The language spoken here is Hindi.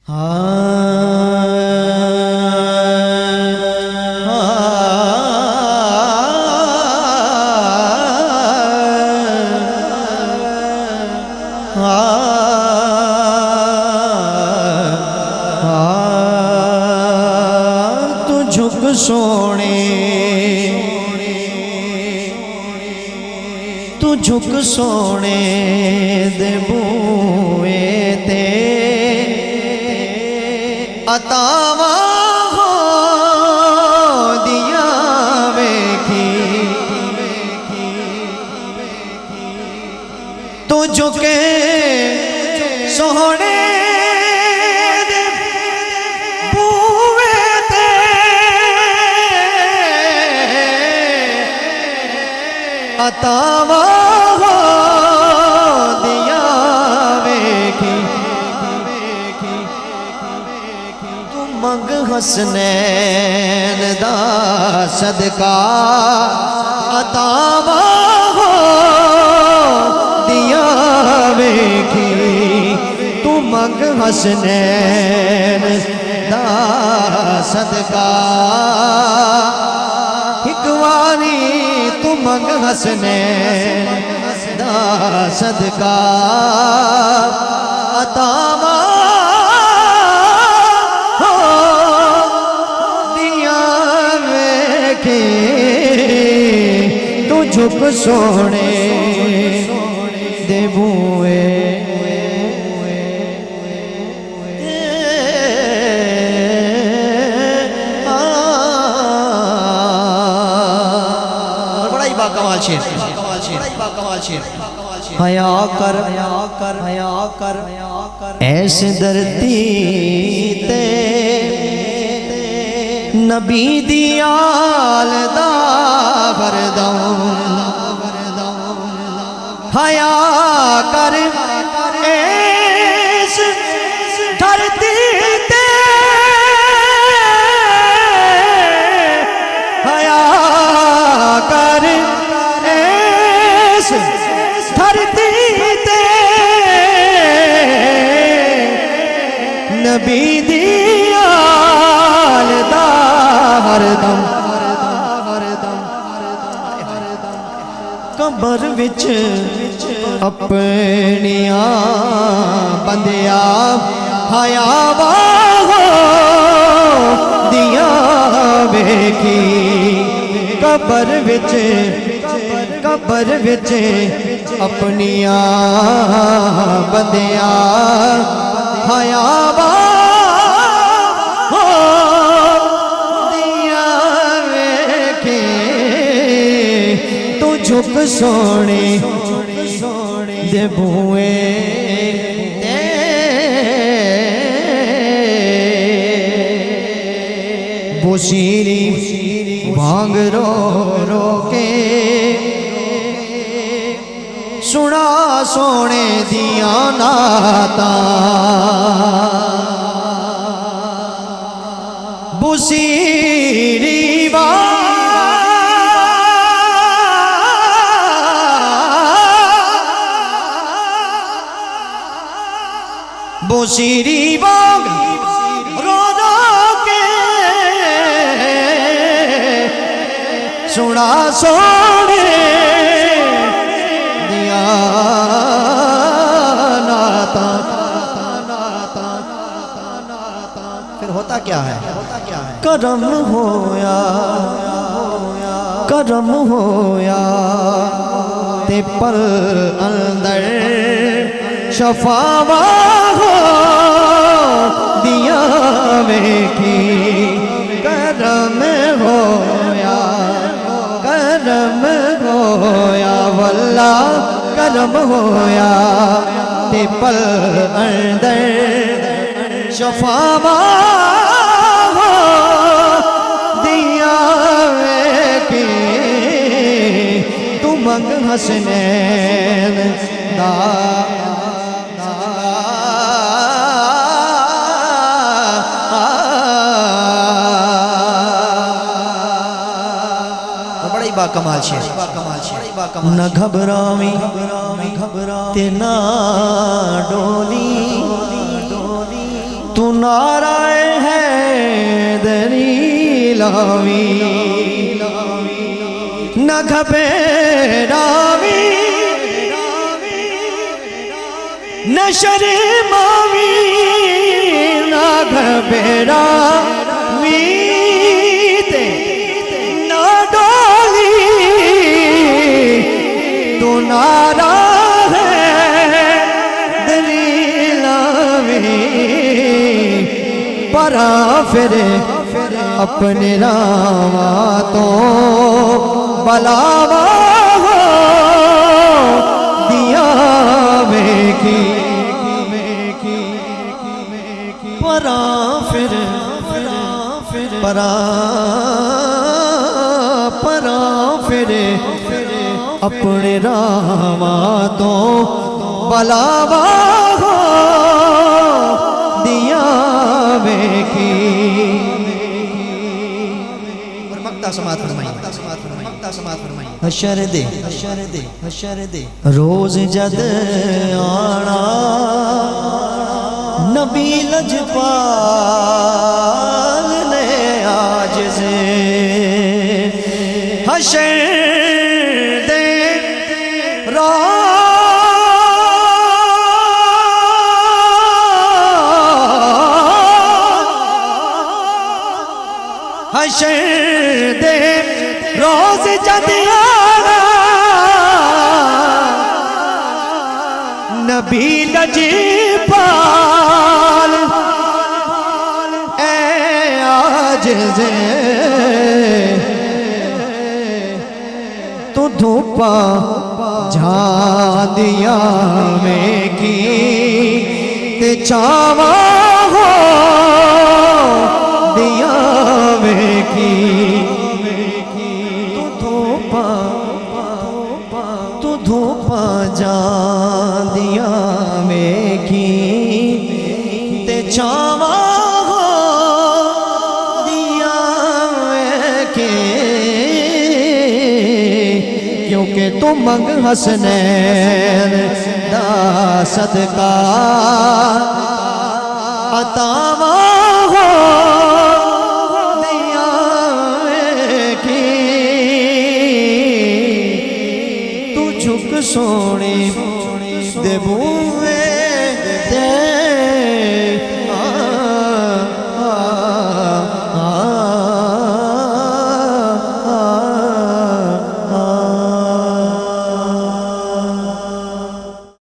तू झुक सोने, तू झुक सोने दे बूए ते अतावा हो दिया वेखी, तू झुके सोने दे बूए ते अतावा हो दिया वेखी, तू मंग हसनैन दा सदका अतावा हो दिया वेखी, तू मंग हसनैन दा सदका एक वारी तू मंग हसनैन दा सदका अतावा हो दिया वेखे, तू झुक सोने दे बूए कमाल शेर, हया कर ऐसे धरती ते नबी दी आल दा वरदम, हया कर ऐस धरती ते हया कर धरती ते नबी दी आल दा हरदम, कबर विच अपनिया बंदिया हया हो दिया वेखी, कबर विच अपनिया बंदिया हया हो दिया वेखे, तू झुक सोने दे बूए बुशीरी भांग रो रो के सुना सोने दिया नाता, बुसीरी बुसीरी बाग रो रो के सुना सोने दिया नाता, फिर होता क्या है, करम होया ते पल अंदर शफावा हो दिया वेखी, करम होया वल्ला करम होया ते पल अंदर शफावा हो दिया वेखी, तू मंग हसनैन दा कमाल शेर, न घबरावी ते ना डोली, तू नाराए है दरीलावी न घबरावी न शर्मावी न घबरावी न डोली तू नारा है दलीलावी परा फिर अपने रामा तो बलावा हो दिया की परा फिर परा फिर अपने रामा तो बलावा हो दिया की और मक्ता समात फरमाई हशर दे रोज जद आना नबी लजपाल ने आज से हशर दे हशर दे रोज जद आना नबी लजपाल ए आज से तू धूपा जा दिया में की ते चावा हो दिया में की तू धूपा जा दिया में की ते चावा हो दिया में की क्योंकि तू मंग हसनैन दा सदका अतावा हो दिया की तू झुक सोनी दे बूए